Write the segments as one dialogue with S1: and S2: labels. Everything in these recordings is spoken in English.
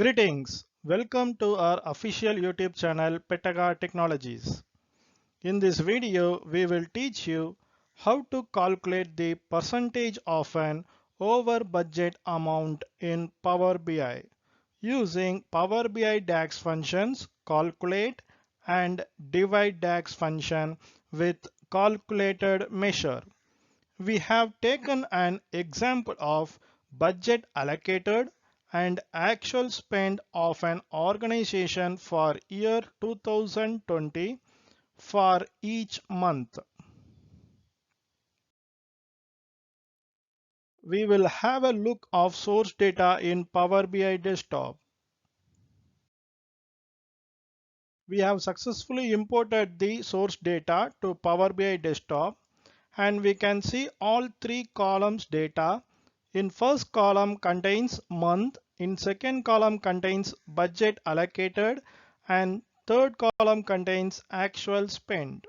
S1: Greetings. Welcome to our official YouTube channel Petaga Technologies. In this video, we will teach you how to calculate the percentage of an over budget amount in Power BI using Power BI DAX functions calculate and divide DAX function with calculated measure. We have taken an example of budget allocated and actual spend of an organization for year 2020 for each month. We will have a look of source data in Power BI Desktop. We have successfully imported the source data to Power BI Desktop and we can see all three columns data. In first column contains month, in second column contains budget allocated, and third column contains actual spend.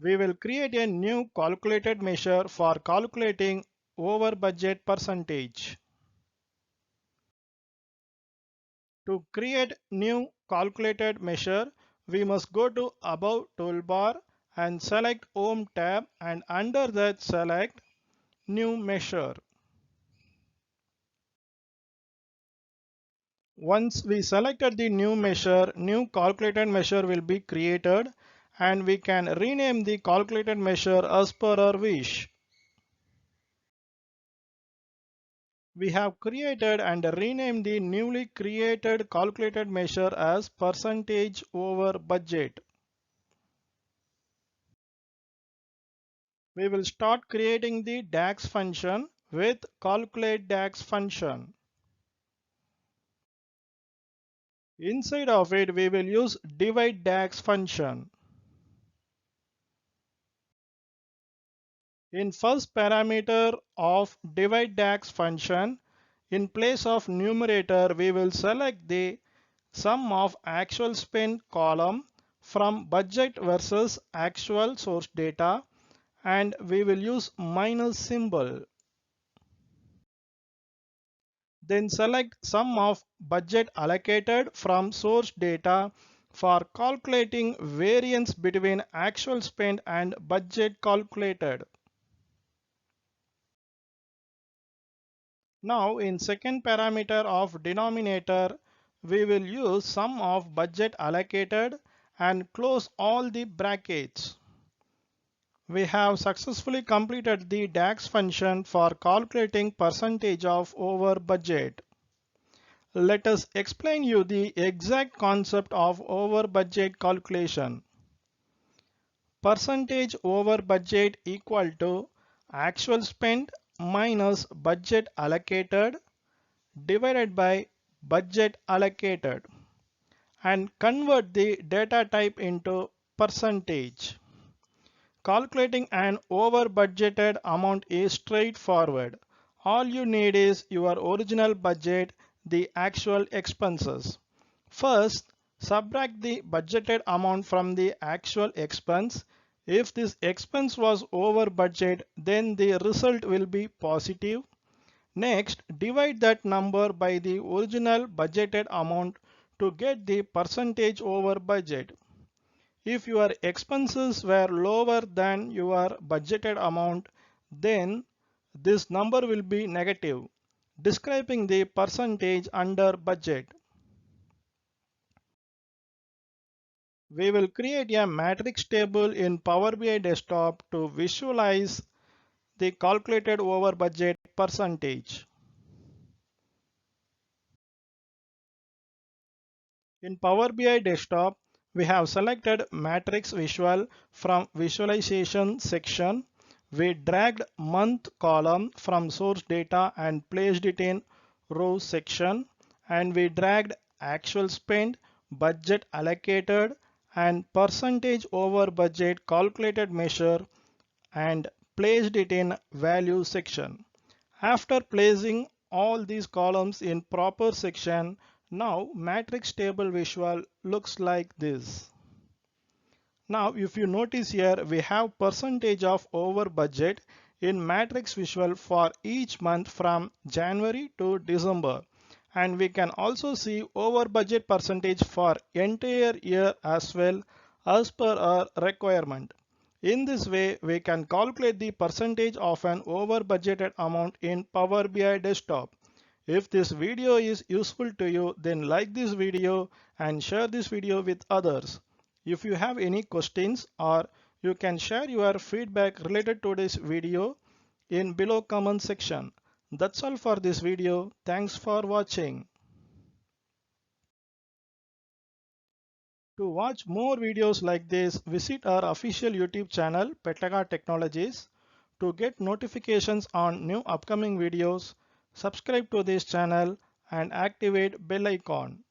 S1: We will create a new calculated measure for calculating over budget percentage. To create new calculated measure, we must go to Above toolbar and select Home tab, and under that select New Measure. Once we selected the new measure, new calculated measure will be created and we can rename the calculated measure as per our wish. We have created and renamed the newly created calculated measure as percentage over budget. We will start creating the DAX function with calculate DAX function. Inside of it, we will use divide DAX function. In first parameter of divide DAX function, in place of numerator, we will select the sum of actual spend column from budget versus actual source data, and we will use minus symbol. Then select sum of budget allocated from source data for calculating variance between actual spend and budget calculated. Now in second parameter of denominator, we will use sum of budget allocated and close all the brackets. We have successfully completed the DAX function for calculating percentage of over budget. Let us explain you the exact concept of over budget calculation. Percentage over budget equal to actual spend minus budget allocated divided by budget allocated, and convert the data type into percentage. Calculating an over budgeted amount is straightforward. All you need is your original budget, the actual expenses. First, subtract the budgeted amount from the actual expense. If this expense was over budget, then the result will be positive. Next, divide that number by the original budgeted amount to get the percentage over budget. If your expenses were lower than your budgeted amount, then this number will be negative, describing the percentage under budget. We will create a matrix table in Power BI Desktop to visualize the calculated over budget percentage. In Power BI Desktop, we have selected Matrix Visual from Visualization section. We dragged month column from source data and placed it in row section, and we dragged actual spend, budget allocated, and percentage over budget calculated measure and placed it in value section. After placing all these columns in proper section, now matrix table visual looks like this. Now if you notice here, we have percentage of over budget in matrix visual for each month from January to December. And we can also see over budget percentage for entire year as well as per our requirement. In this way, we can calculate the percentage of an over budgeted amount in Power BI desktop. If this video is useful to you, then like this video and share this video with others. If you have any questions, or you can share your feedback related to this video in below comment section. That's all for this video. Thanks for watching. To watch more videos like this, visit our official YouTube channel Pettaga Technologies. To get notifications on new upcoming videos, subscribe to this channel and activate bell icon.